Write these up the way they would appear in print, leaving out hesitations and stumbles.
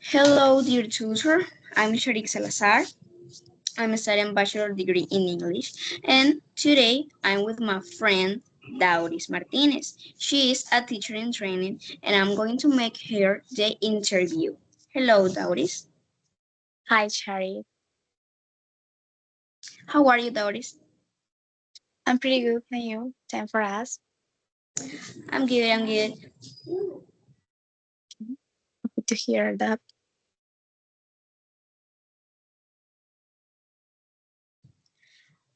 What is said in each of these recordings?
Hello, dear tutor. I'm Sharik Salazar. I'm studying bachelor degree in English, and today I'm with my friend Dauris Martinez. She is a teacher in training, and I'm going to make her the interview. Hello, Dauris. Hi, Cherry. How are you, Dauris? I'm pretty good. And you? Time for us. I'm good. I'm good. Good to hear that.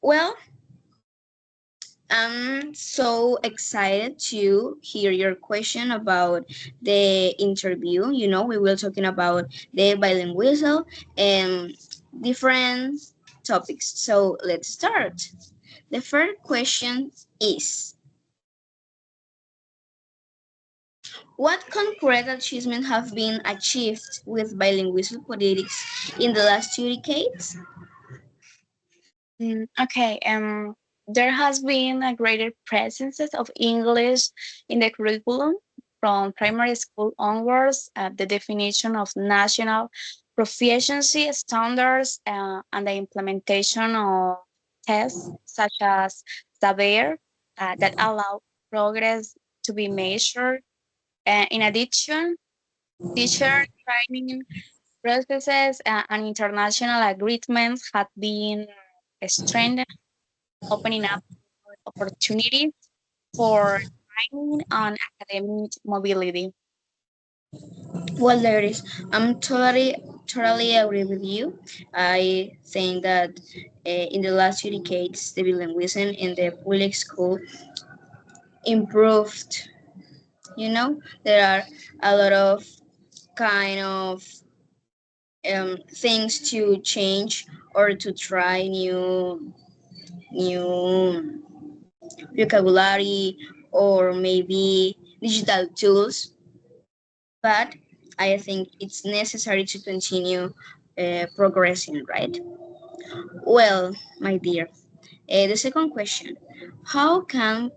Well, I'm so excited to hear your question about the interview. We will talking about the bilingualism and different topics. So let's start. The first question is, what concrete achievements have been achieved with bilingual politics in the last 2 decades? Okay. There has been a greater presence of English in the curriculum from primary school onwards. The definition of national proficiency standards and the implementation of tests such as SAVER that allow progress to be measured. In addition, teacher training processes and international agreements have been strengthened, opening up opportunities for training and academic mobility. Well, there is. I'm totally agree with you. I think that in the last 2 decades, the bilingualism in the public school improved. There are a lot of kind of things to change or to try new vocabulary or maybe digital tools, but I think it's necessary to continue progressing, right? Well, my dear, the second question, how can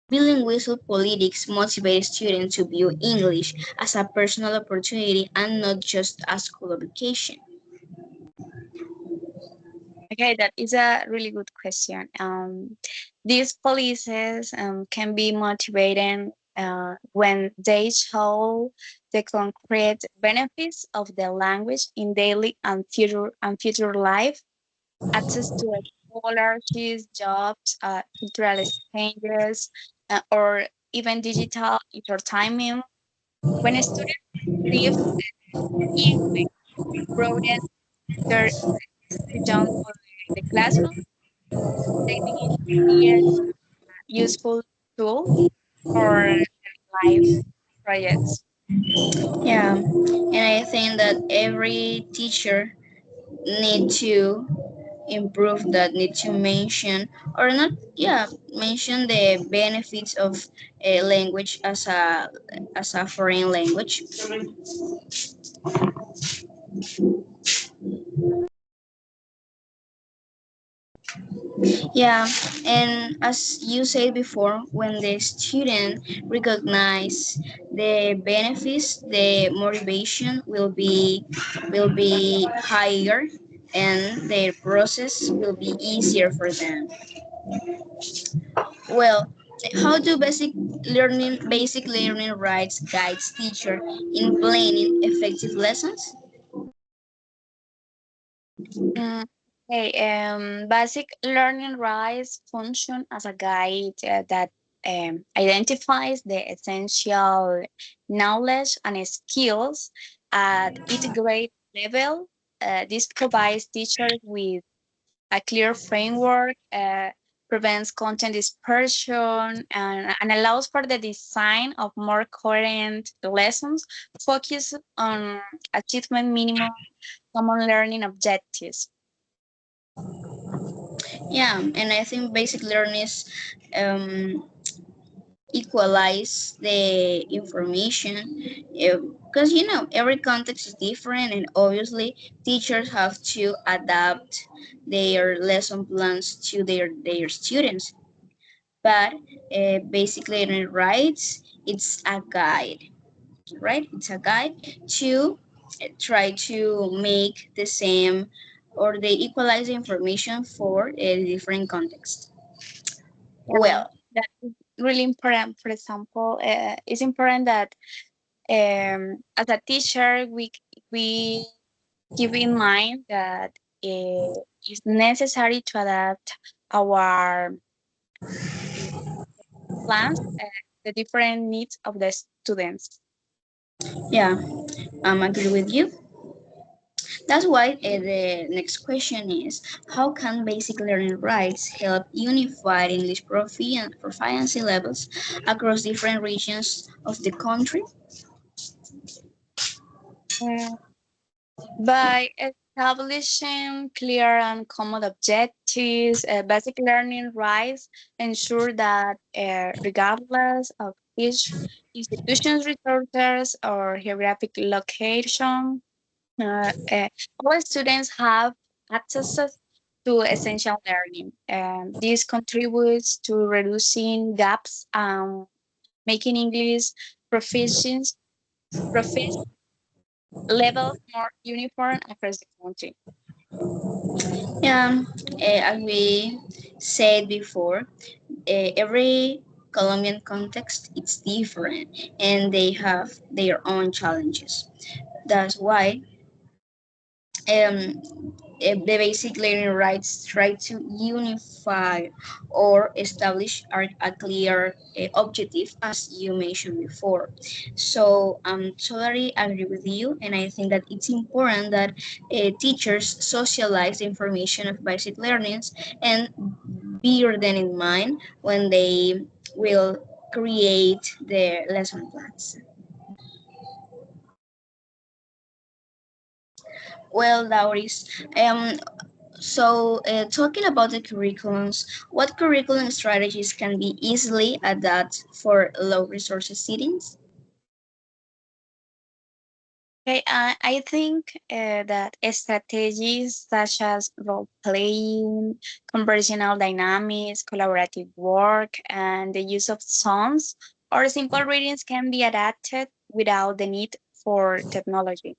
bilingual politics motivate students to view English as a personal opportunity and not just a school obligation? Okay, that is a really good question. These policies can be motivating when they show the concrete benefits of the language in daily and future life, access to scholarships, jobs, cultural exchanges, or even digital entertainment. When students live in broaden their beyond the classroom, they begin to see it useful tool for life projects. Yeah, and I think that every teacher need to improve that, need to mention or not, yeah, mention the benefits of a language as a foreign language. Yeah, and as you said before, when the student recognize the benefits, the motivation will be higher, and their process will be easier for them. Well, how do basic learning rights guides teacher in planning effective lessons? Mm, Okay, basic learning rights function as a guide that identifies the essential knowledge and skills at each grade level. This provides teachers with a clear framework, prevents content dispersion, and allows for the design of more coherent lessons focused on achievement minimum common learning objectives. Yeah, and I think basic learners um, equalize the information because every context is different, and obviously teachers have to adapt their lesson plans to their students. But basic learning rights, it's a guide, right? It's a guide to try to make the same, or they equalize the information for a different context. Yeah, Well, that is really important. For example, it's important that as a teacher, we keep in mind that it's necessary to adapt our uh, plans, the different needs of the students. yeah, I'm agree with you. That's why the next question is, how can basic learning rights help unify English proficiency levels across different regions of the country? Mm, By establishing clear and common objectives, basic learning rights ensure that regardless of each institution's resources or geographic location, all students have access to essential learning. This contributes to reducing gaps and making English proficiency levels more uniform across the country. Yeah, as we said before, every Colombian context is different and they have their own challenges. That's why um, the basic learning rights try to unify or establish a clear objective, as you mentioned before. So I'm totally agree with you, and I think that it's important that teachers socialize the information of basic learnings and bear them in mind when they will create their lesson plans. Well, Lauris, so, talking about the curriculums, what curriculum strategies can be easily adapted for low resources settings? Okay, I think that strategies such as role playing, conversational dynamics, collaborative work, and the use of songs or simple readings can be adapted without the need for technology.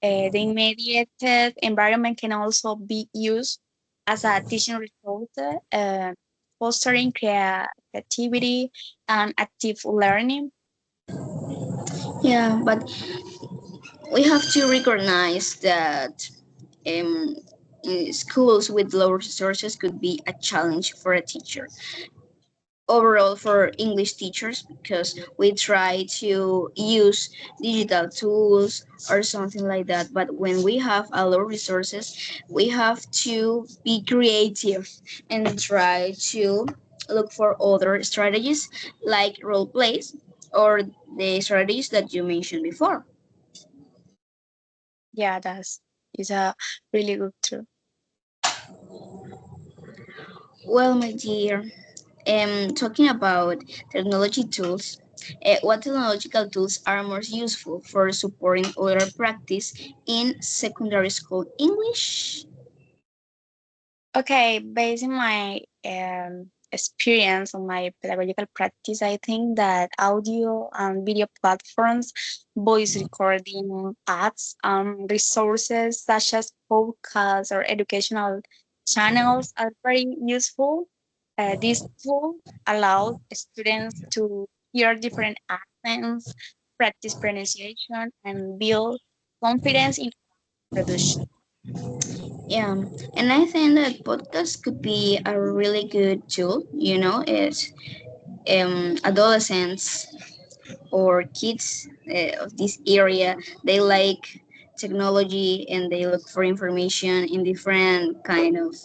The immediate environment can also be used as a teaching resource, fostering creativity and active learning. Yeah, but we have to recognize that um, schools with low resources could be a challenge for a teacher. Overall, for English teachers, because we try to use digital tools or something like that. But when we have a lot of resources, we have to be creative and try to look for other strategies like role plays or the strategies that you mentioned before. Yeah, that's is a really good tool. Well, my dear, talking about technology tools, what technological tools are most useful for supporting oral practice in secondary school English? Okay, based on my experience on my pedagogical practice, I think that audio and video platforms, voice recording apps, resources such as podcasts or educational channels are very useful. This tool allows students to hear different accents, practice pronunciation, and build confidence in production. Yeah, and I think that podcast could be a really good tool. You know, it's adolescents or kids of this area, they like technology and they look for information in different kind of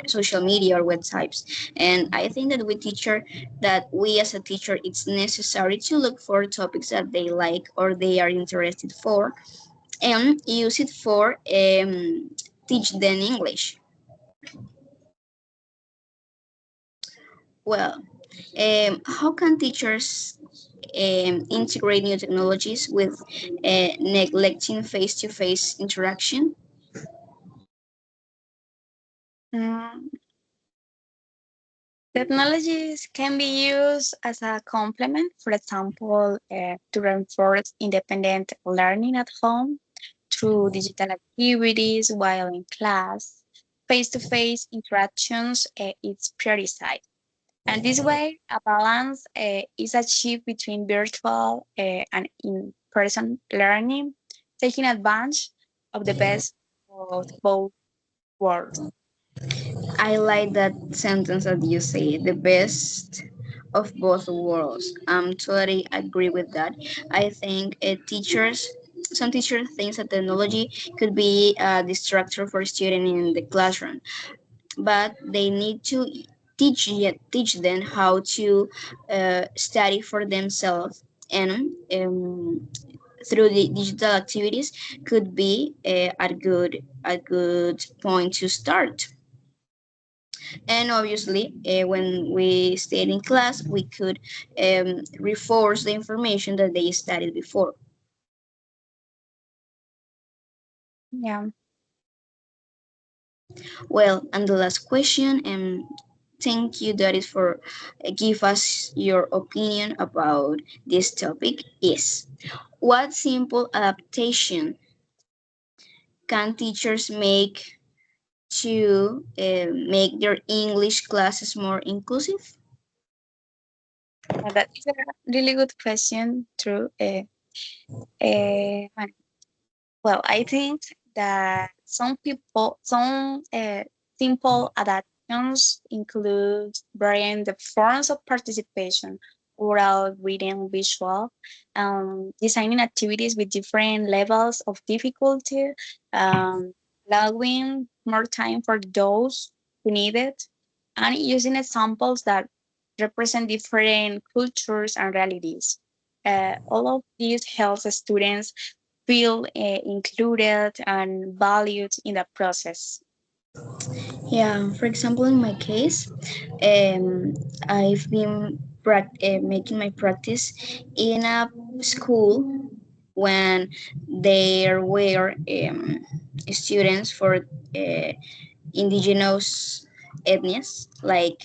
social media or websites. And I think that we as a teacher, it's necessary to look for topics that they like or they are interested for and use it for teach them English. Well, how can teachers integrate new technologies with neglecting face-to-face interaction? Mm, Technologies can be used as a complement, for example, to reinforce independent learning at home. through digital activities while in class. Face-to-face interactions is prioritized. And this way, a balance is achieved between virtual and in-person learning, taking advantage of the best of both worlds. I like that sentence that you say, the best of both worlds. I'm totally agree with that. I think some teachers think that technology could be a distractor for students in the classroom, but they need to teach them how to study for themselves, and through the digital activities could be a good point to start. And obviously, when we stayed in class, we could reinforce the information that they studied before. Yeah, Well, and the last question, and thank you, Doris, for give us your opinion about this topic is, what simple adaptation can teachers make to make their English classes more inclusive? that is a really good question, true. Uh, Well, I think that some simple adaptations include varying the forms of participation, oral, written, visual, designing activities with different levels of difficulty, um, allowing more time for those who need it, and using examples that represent different cultures and realities. All of these helps students feel included and valued in the process. Yeah, for example, in my case, I've been making my practice in a school when there were students for indigenous ethnies like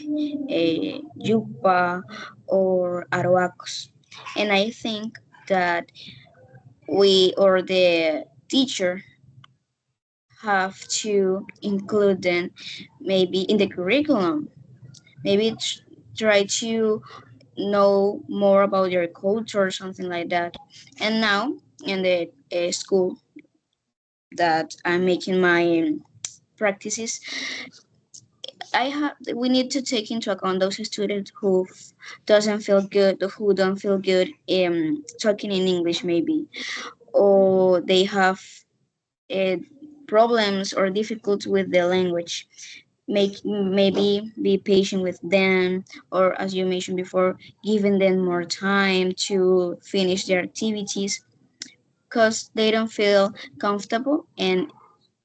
Yupa or Arawakos. And I think that we or the teacher have to include them maybe in the curriculum. Maybe try to know more about your culture or something like that. And now in the school that I'm making my practices, we need to take into account those students who doesn't feel good, who don't feel good talking in English maybe, or they have uh, problems or difficulty with the language. Maybe be patient with them, or as you mentioned before, giving them more time to finish their activities because they don't feel comfortable. And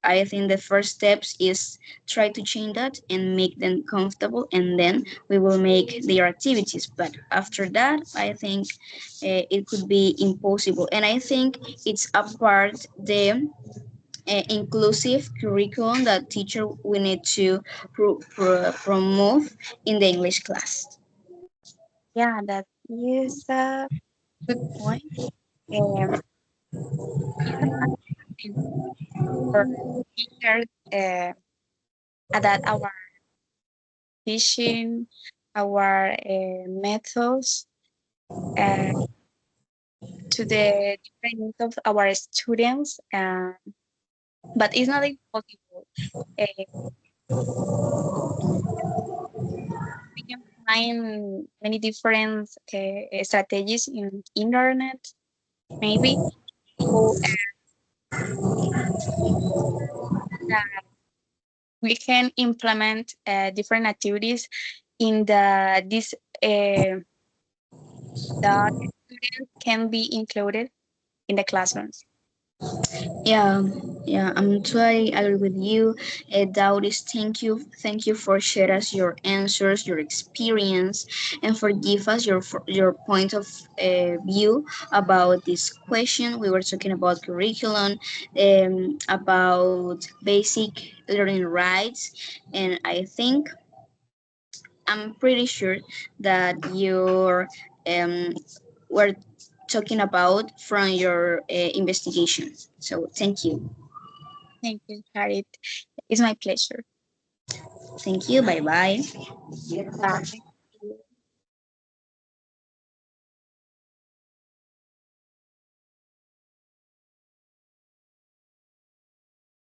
I think the first steps is try to change that and make them comfortable, and then we will make their activities. But after that, I think it could be impossible. And I think it's a part the inclusive curriculum that teacher we need to promote in the English class. Yeah, that is a good point. Um, it's important for teachers adapt our teaching, our methods uh, to the different needs of our students. But it's not impossible. Uh, we can find many different strategies in internet, maybe, so that we can implement different activities in the this that students can be included in the classrooms. Yeah, yeah, I'm totally agree with you. Daudis, thank you for sharing us your answers, your experience, and for give us your point of view about this question. We were talking about curriculum, about basic learning rights, and I think I'm pretty sure that you're um, were talking about from your investigation. So thank you. Thank you, Harriet. It's my pleasure. Thank you. Bye bye. Bye.